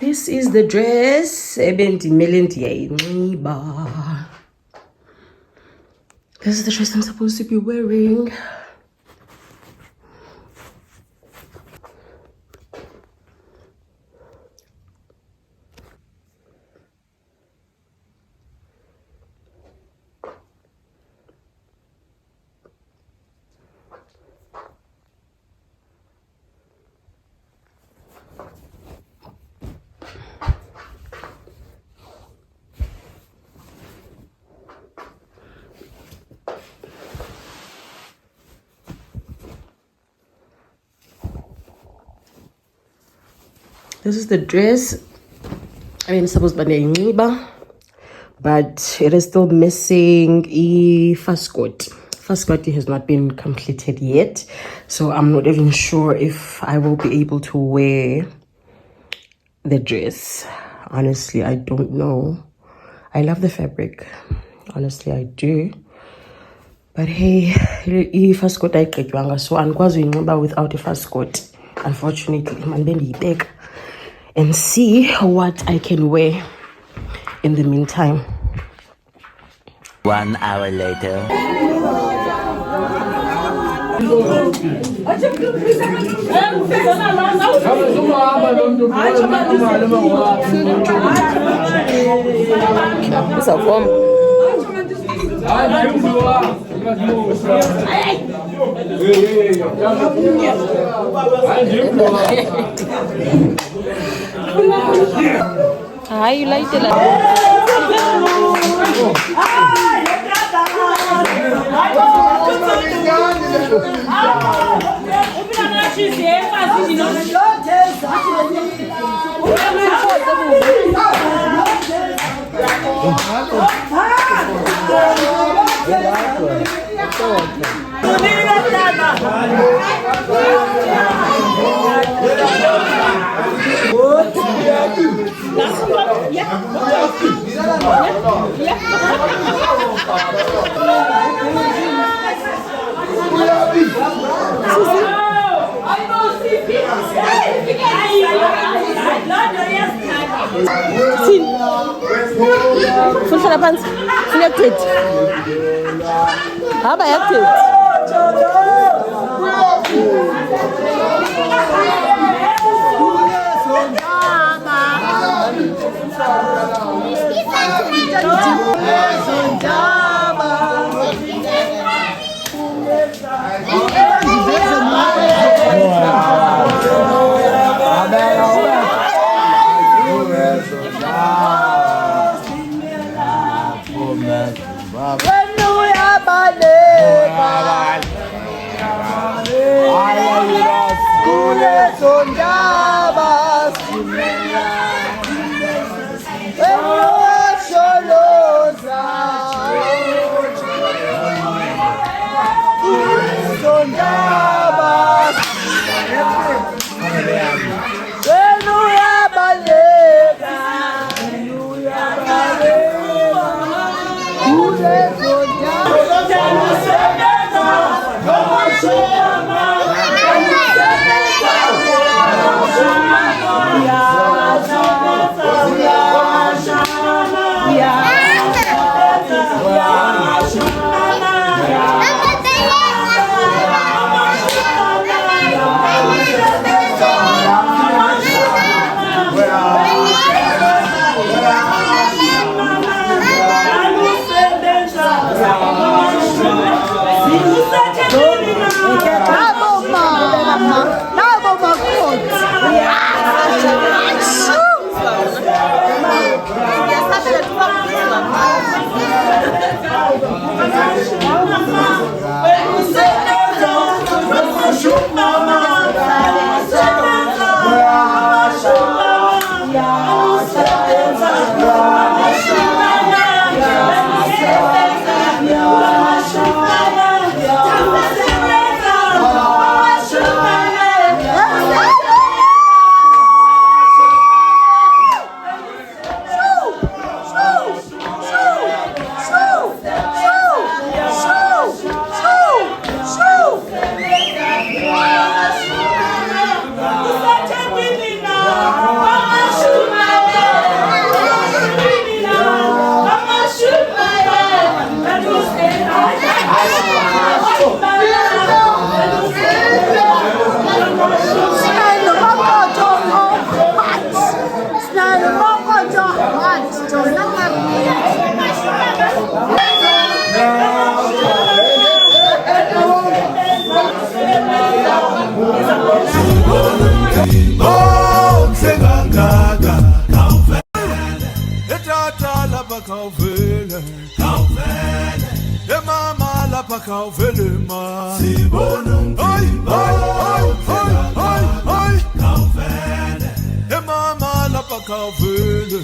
This is the dress. This is the dress I'm supposed to be wearing. This is the dress. I mean, it's supposed to be a but it is still missing a faskot. Faskot has not been completed yet, so I'm not even sure if I will be able to wear the dress. Honestly, I don't know. I love the fabric. Honestly, I do. But hey, faskot I get so I'm without a faskot. Unfortunately, man, back and see what I can wear in the meantime. 1 hour later. Hi, you like it? Etata lapha khawuvele emama lapha khawuvele ma sibona umphimbo khawuvele emama lapha khawuvele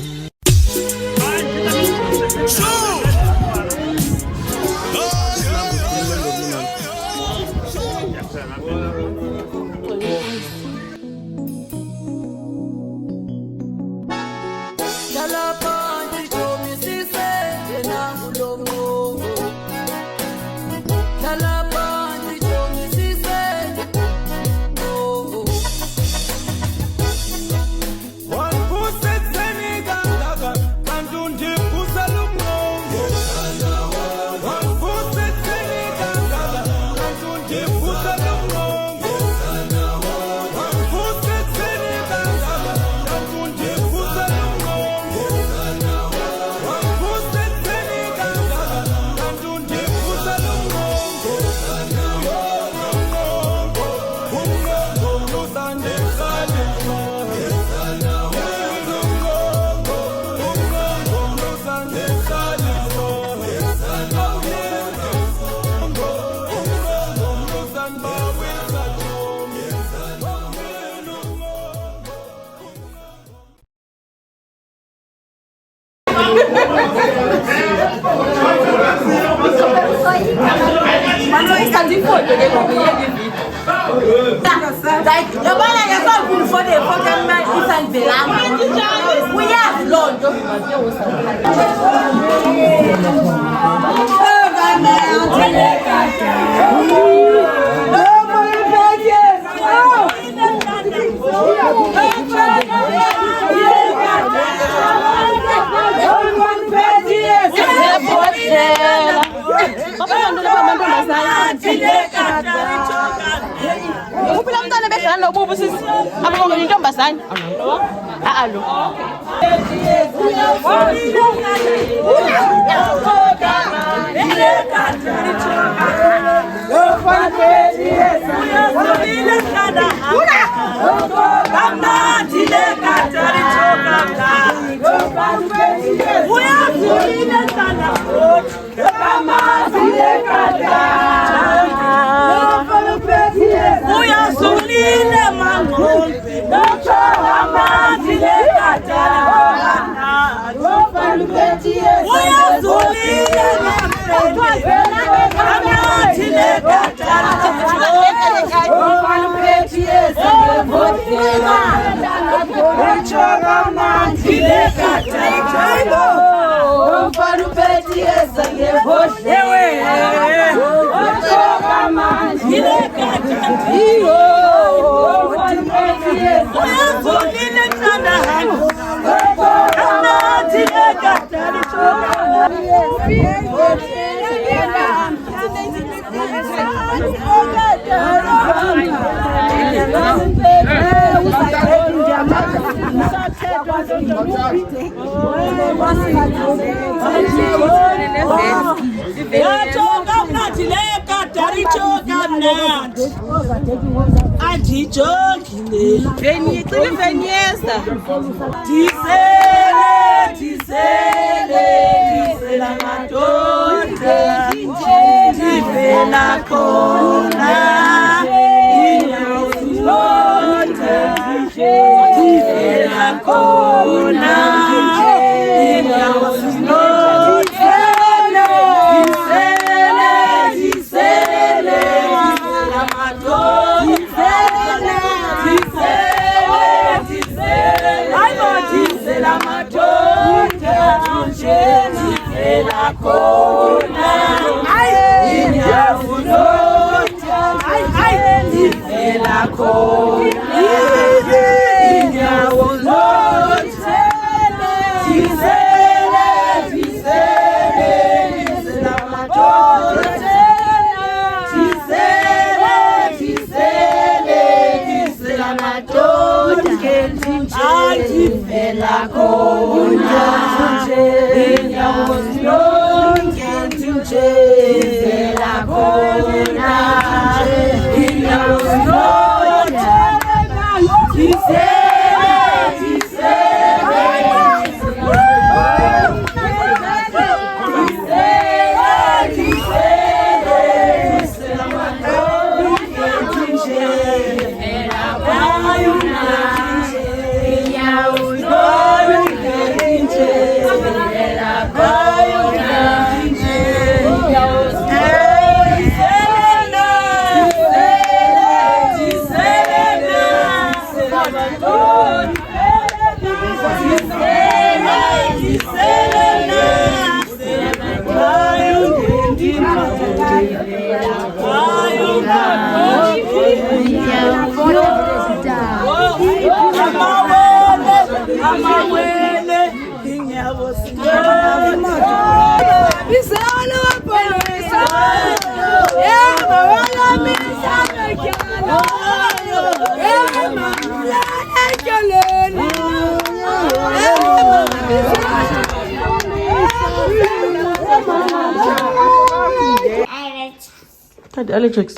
Thanda Alex.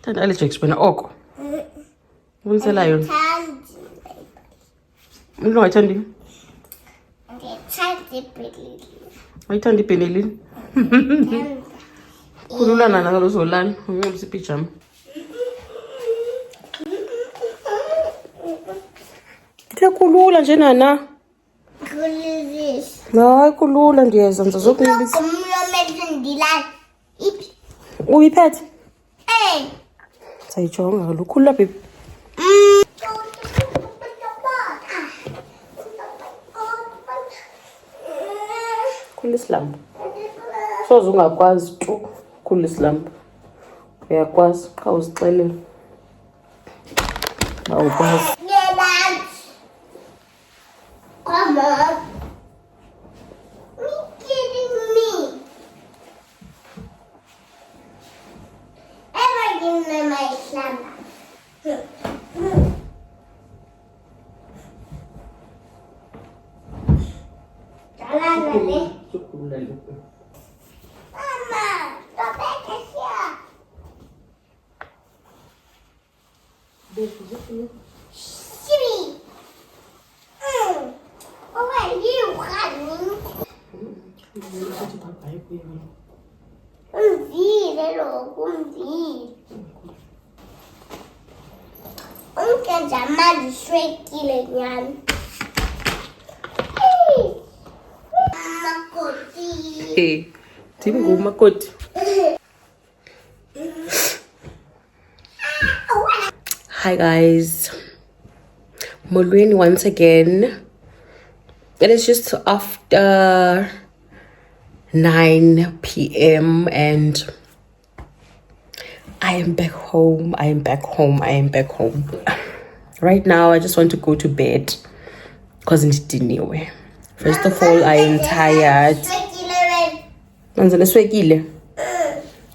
Thanda Alex wena oko. Unisela yona. Mina ngayithandi. Ayithandi ipenelini. Khululana nalo zolana, unqobisa ipijama. Kulula nje nana. Hayi kulula ndiyeza ndizokunibisa. Uyiphethe? Sayijonga kaloku khulula baby. Khulula isilambu. Soze ungakwazi tu khulula isilambu. Uyakwazi qha uzixelele. Awukwazi. Come on. You're kidding me. Ever give me my slumber? Mama, go back here. Shimmy. Oh, why you running? Hey, Timgo Makoti. Hi guys, Molweni once again. It is just after 9 p.m. and I am back home. Right now, I just want to go to bed because it's dinner. First of all, I am tired.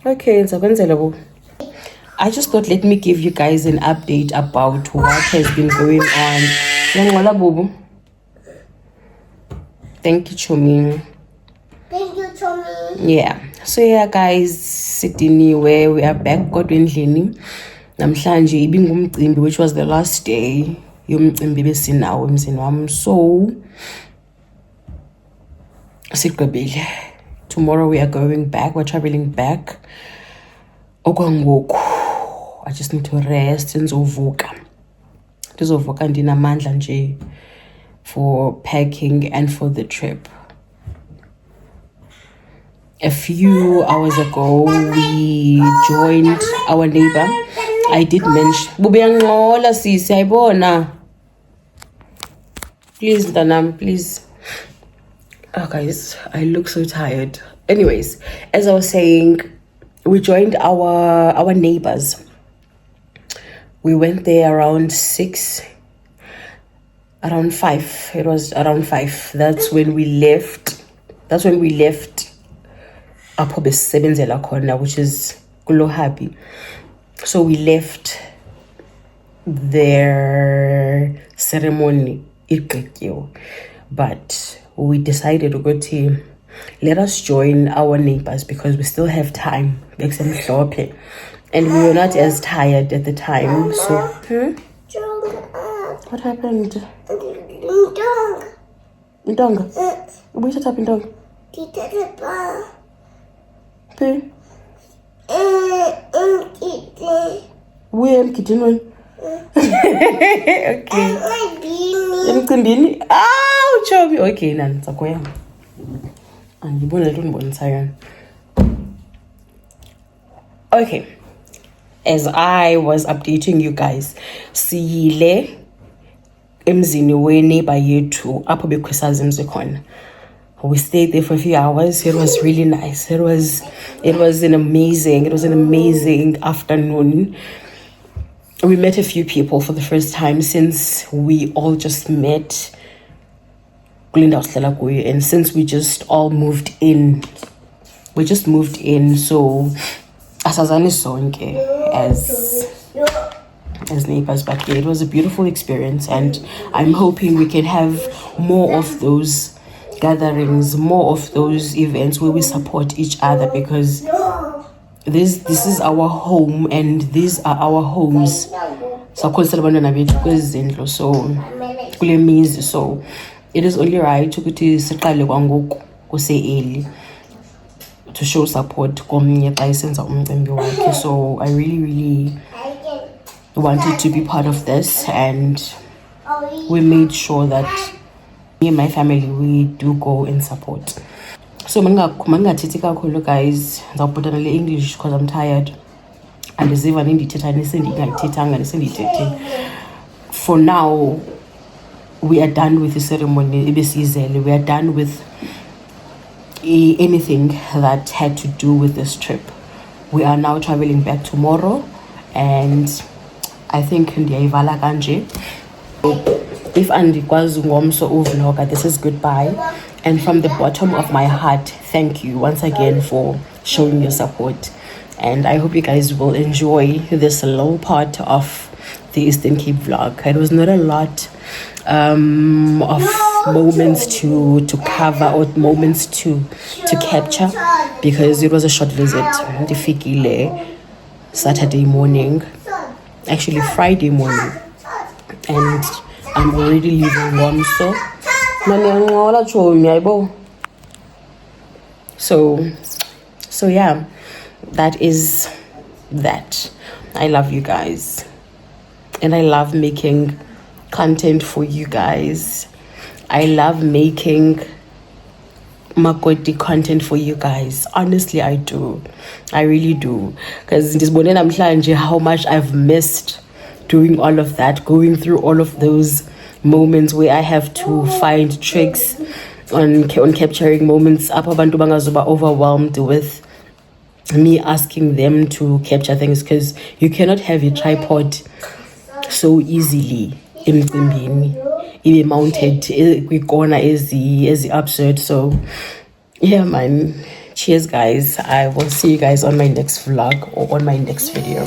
Okay, I just thought let me give you guys an update about what has been going on. Thank you, Chomi. Thank you, Chomi. Yeah. So yeah, guys, sitting where we are back. Kodwendlini. Namhlanje ibingumcimbi, which was the last day. Yomcimbi besinawo emzini wami. So sigqibile. Tomorrow we are going back. We're traveling back. Okwangoku. I just need to rest. Ndizovuka ndinamandla nje for packing and for the trip. A few hours ago, we joined our neighbor. I did mention, Bubiangola sisi ayibona. Please, Danam, please. Oh, guys, I look so tired. Anyways, as I was saying, we joined our neighbors. We went there around 6. Around 5. It was around 5. That's when we left. Apho besebenzela khona, which is Kulo Happy. So we left their ceremony, but we decided to go to let us join our neighbors because we still have time. And we were not as tired at the time. So what happened? Ndonga. We set up Ndonga. We am kitchen. Okay. Emcimbini. Ow, Chobi. Okay, nan sakoya. Angibona lo ngibonisa yona. Okay. As I was updating you guys, siyile emzini we-neighbor yethu apho bekhwesazi msekhona. We stayed there for a few hours. It was really nice. It was an amazing afternoon. we met a few people for the first time since we all just met. And since we just all moved in, so asazani sonke as neighbors, but yeah, it was a beautiful experience, and I'm hoping we can have more of those gatherings, more of those events where we support each other, because this is our home and these are our homes. So it is only right to show support. So I really wanted to be part of this, and we made sure that me and my family, we do go and support. So mangathethi kakhulu guys, ndizawubhotana le English because I'm tired. Andiziva nendithetha nesendingathethanga nesendithethile. For now, we are done with the ceremony. We are done with anything that had to do with this trip. We are now traveling back tomorrow, and I think ndiyayivala kanje. If andikwazi ngomso uvloga, this is goodbye. And from the bottom of my heart, thank you once again for showing your support. And I hope you guys will enjoy this little part of the Eastern Cape vlog. It was not a lot of moments to cover or moments to capture, because it was a short visit. Ndifikile Saturday morning, actually Friday morning, and I'm already leaving Ngomso. So yeah, that is that. I love you guys, and I love making content for you guys. I love making Makoti content for you guys. Honestly, I do. I really do. Because how much I've missed doing all of that, going through all of those moments where I have to find tricks on capturing moments. Abantu bangazuba overwhelmed with me asking them to capture things, because you cannot have a tripod so easily. It mounted corner is the absurd. So yeah, man, cheers guys. I will see you guys on my next vlog or on my next video.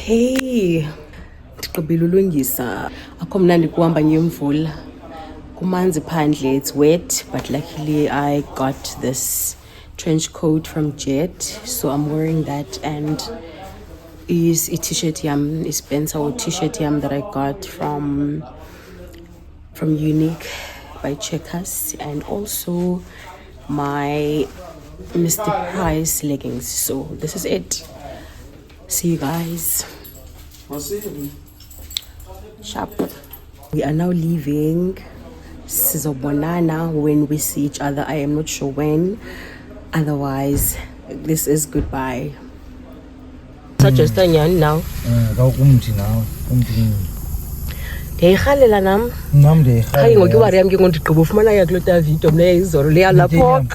Okay, ndiqibile ulungisa. Akho mnandi kuhamba ngemvula. Kumanzi phandle, it's wet, but luckily I got this trench coat from Jet, so I'm wearing that, and is a t-shirt yam, is Spencer t-shirt yam that I got from Unique by Checkers, and also my Mr. Price leggings. So this is it. See you guys. Sharp. We are now leaving. Sizobonana when we see each other. I am not sure when. Otherwise, this is goodbye. Suggest now. Ndiyayirhalela nam khaye ngoku iwari yam ke ngondigqiba ufumana yakulota video mna izolo leya lapho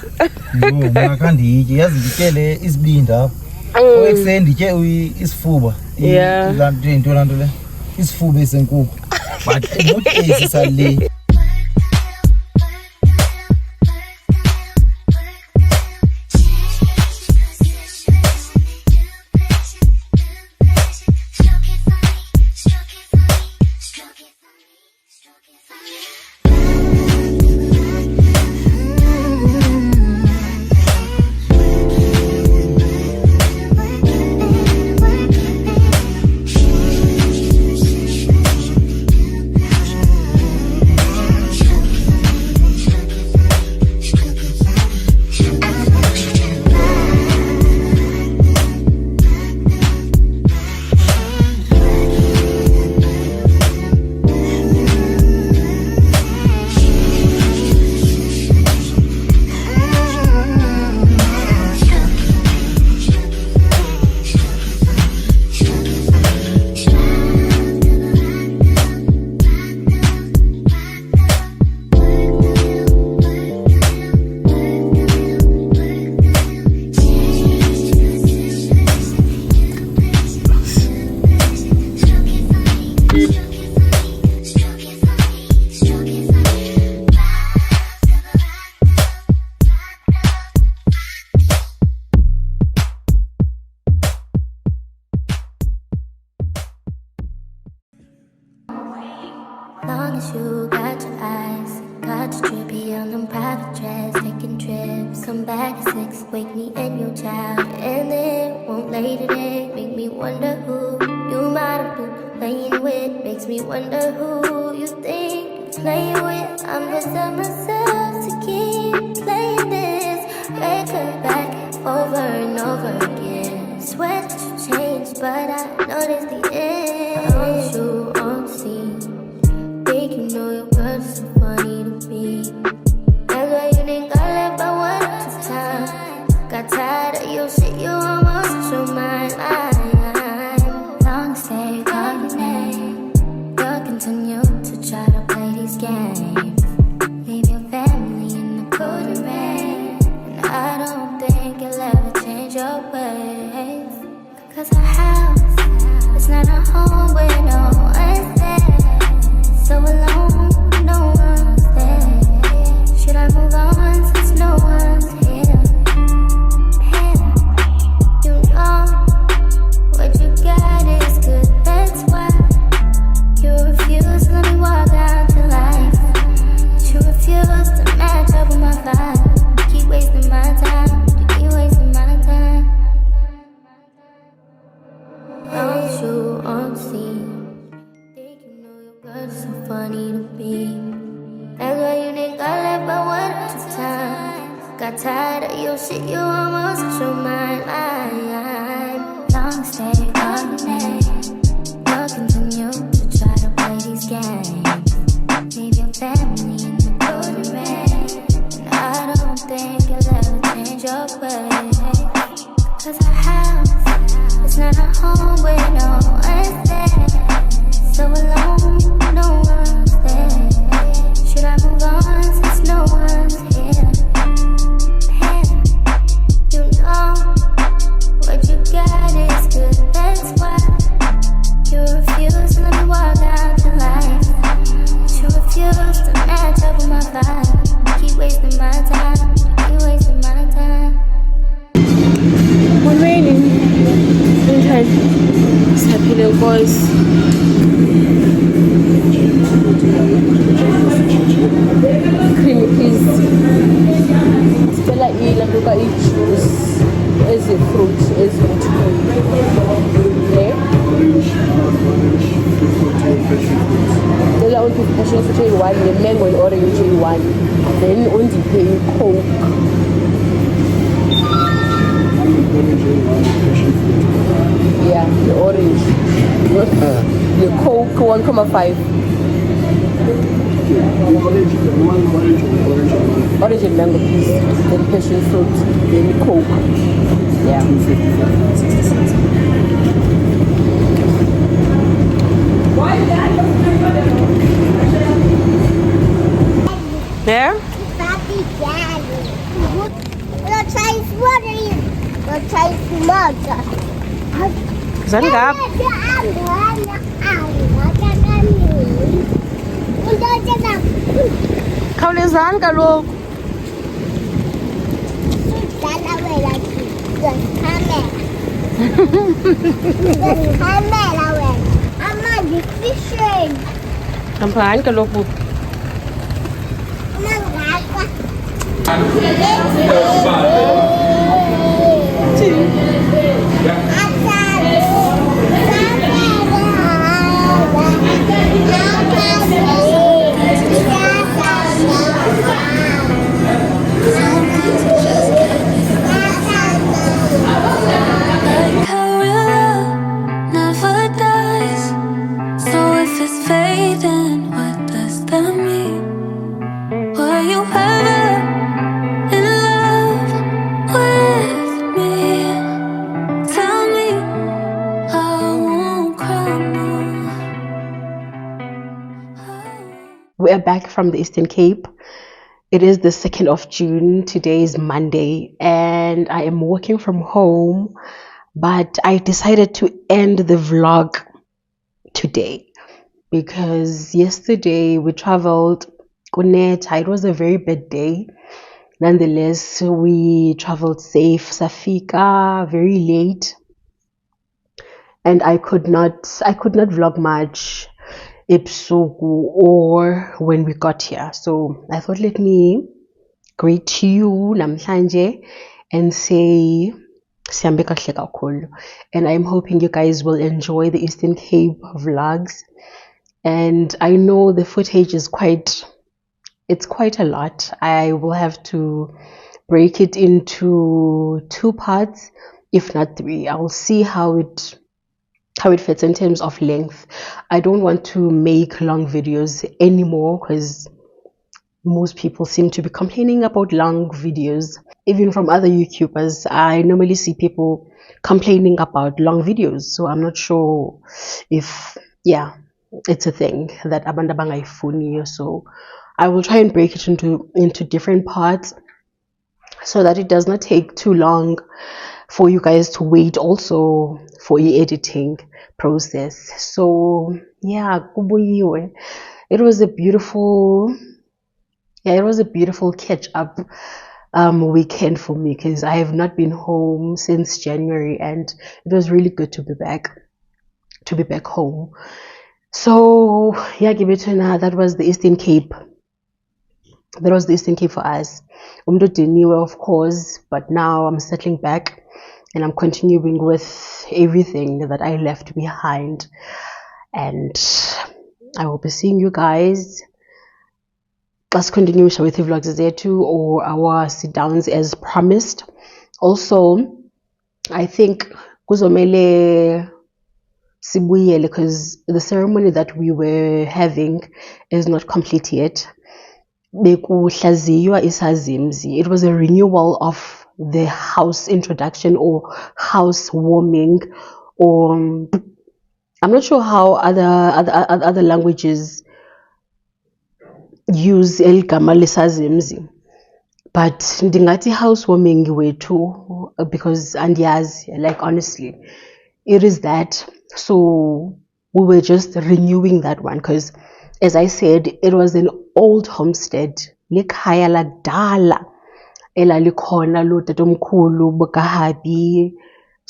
mna ndiyitye yazi ndityele isibindi apho ekuseni nditye isifuba into lanto le isifuba esenkukhu but ukuthi esisale Long as you got your eyes, got your trippy on them private jets, taking trips. Come back at 6, wake me and your child, and then won't lay today. Make me wonder who you might have been playing with. Makes me wonder who you think you're playing with. I'm just telling myself to keep playing this record back over and over again. Swear that you changed, but I noticed the end. I want you on scene. Think you know your words so funny to me. That's why you think I left by one at a time. Got tired of your shit, you almost lost your mind. Long stay, call your name. You'll continue to try to play these games. Leave your family in the cold rain. And I don't think you'll ever change your ways. Cause our house is not a home where no one's there. So alone, no one's there. Should I move on since no one's here? You know what you got is good, that's why you refuse to let me walk out your life. You refuse to match up with my vibe. Keep wasting my time, you keep wasting my time. Don't you on scene? It's so funny to me. That's why you think I left by one at a time. Got tired of your shit, you almost lost your mind. Long stay, call your name. You'll continue to try to play these games. Leave your family in the cold rain. And I don't think you'll ever change your ways. Cause our house Siyaphila Nkosi. Creamy please. Spela ilanduka i-juice ezi-fruit ezi-watermelon. Okay. Cela undiphe passion fruit eyi-1 ne-mango ne-orange eyi-1 then undiphe i-coke. Yeah, the orange. The Coke 1.5. Orange and mango, please. Then passion fruit, then Coke. Yeah. There? Papi Daddy. Your size what are you? Your size mother. Zangap. Khawulezani kaloku. Kampani kaloku. How real love never dies. So if it's fading, what does that mean? Were you ever in love with me? Tell me, I won't cry now. We are back from the Eastern Cape. It is the 2nd of June. Today is Monday and I am working from home, but I decided to end the vlog today because yesterday we traveled Kuneta. It was a very bad day. Nonetheless, we traveled safe. Safika very late and I could not vlog much ebusuku or when we got here. So I thought, let me greet you namhlanje and say sihambe kahle kakhulu. And I'm hoping you guys will enjoy the Eastern Cape vlogs. And I know the footage is quite a lot. I will have to break it into 2 parts, if not 3. I'll see how it fits in terms of length. I don't want to make long videos anymore because most people seem to be complaining about long videos. Even from other YouTubers, I normally see people complaining about long videos. So I'm not sure if, yeah, it's a thing that abantu abangayifuni. So I will try and break it into different parts so that it does not take too long for you guys to wait also for the editing process. So yeah, kubuyiwe. It was a beautiful catch up weekend for me because I have not been home since January and it was really good to be back home. So yeah, that was the Eastern Cape. That was the Eastern Cape for us. Of course, but now I'm settling back and I'm continuing with everything that I left behind. And I will be seeing you guys. Let's continue with the vlogs there too, or our sit downs as promised. Also, I think kuzomele sibuyele because the ceremony that we were having is not complete yet. It was a renewal of the house introduction or house warming, or I'm not sure how other languages use el gama lesazimzi, but ndingati housewarming wethu because andiyazi, like honestly it is that. So we were just renewing that one because, as I said, it was an old homestead likhaya lakudala elalikhona lo tatomkhulu bukahabi.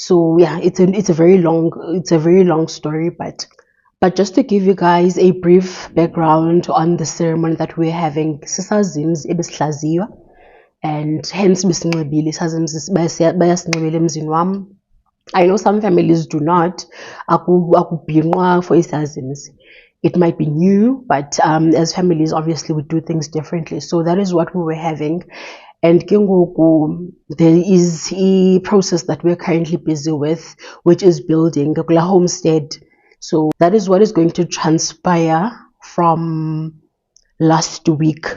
So yeah, it's a very long story, but just to give you guys a brief background on the ceremony that we're having, sisazims ebesihlaziwa, and hence besinxibile isazims bayasinxibela emzini wam. I know some families do not. Akubhinqwa for isazims. It might be new, but as families, obviously, we do things differently. So that is what we were having. And kengoku, there is a process that we're currently busy with, which is building a homestead. So that is what is going to transpire from last week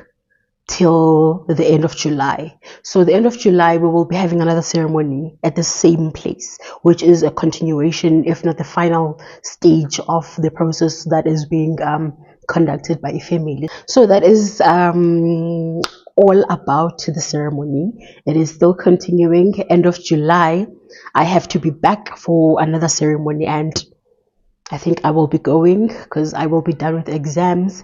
till the end of July. So the end of July, we will be having another ceremony at the same place, which is a continuation, if not the final stage of the process that is being conducted by a family. So that is all about the ceremony. It is still continuing. End of July, I have to be back for another ceremony, and I think I will be going because I will be done with exams.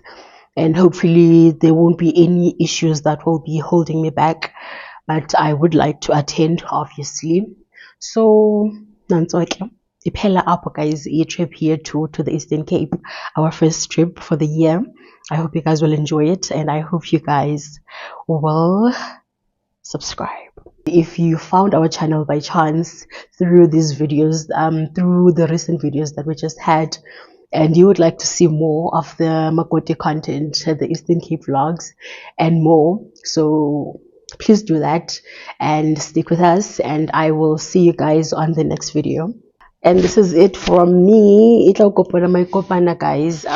And hopefully there won't be any issues that will be holding me back, but I would like to attend, obviously. So iphela apho guys, a trip here to the Eastern Cape, our first trip for the year. I hope you guys will enjoy it, and I hope you guys will subscribe. If you found our channel by chance through these videos, through the recent videos that we just had, and you would like to see more of the Makoti content, the Eastern Cape vlogs, and more, so please do that and stick with us, and I will see you guys on the next video. And this is it from me, guys.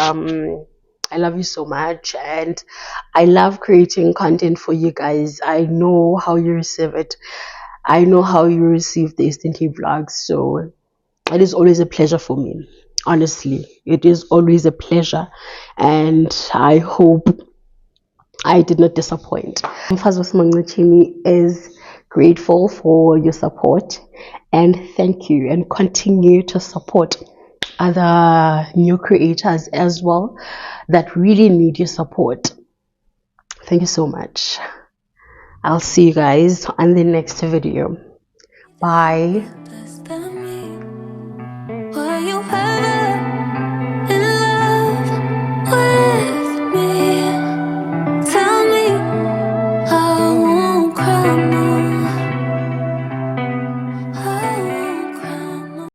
I love you so much, and I love creating content for you guys. I know how you receive it. I know how you receive the Eastern Cape vlogs, so it is always a pleasure for me. Honestly, it is always a pleasure, and I hope I did not disappoint. Mfazi is grateful for your support, and thank you, and continue to support other new creators as well that really need your support. Thank you so much. I'll see you guys on the next video. Bye.